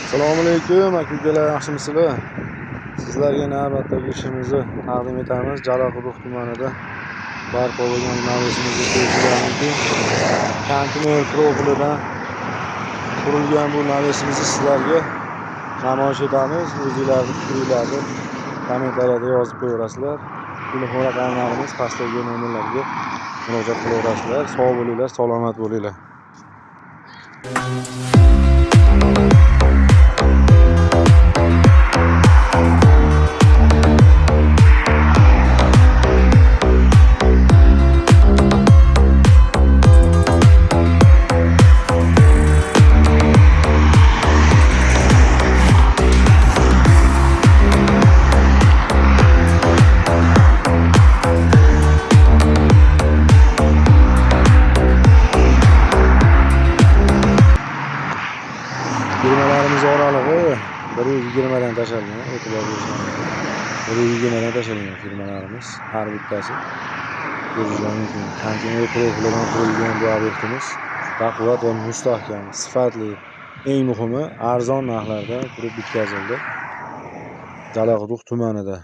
Assalomu alaykum aka-ukalar, yaxshimisizlar? Sizlarga navbatdagi ishimizni taqdim etamiz. Jalaquduq tumanida barpo bo'lgan navesimizga ko'rsatamizki, konteyner profilidan qurilgan bu navesimizni sizlarga namoyish etamiz. O'zingizlarning fikringizni kommentariyada yozib qo'yaverasizlar. Telefon raqamlarimiz pastdagi nomerlarga murojaat qilaverasizlar. Sog' bo'linglar, salomat bo'linglar. Firmalarimiz oralig'i 120 dan tashalgan, e'tibor berishingiz. 120 dan tashalgan firmalarimiz har bittasi. Ko'rishingiz mumkin. Konteyner profilidan qurilgan bu obyektimiz baquvvat va mustahkam, sifatli, eng muhimi arzon narxlarda qurib bitkazildi. Jalaquduq tumanida.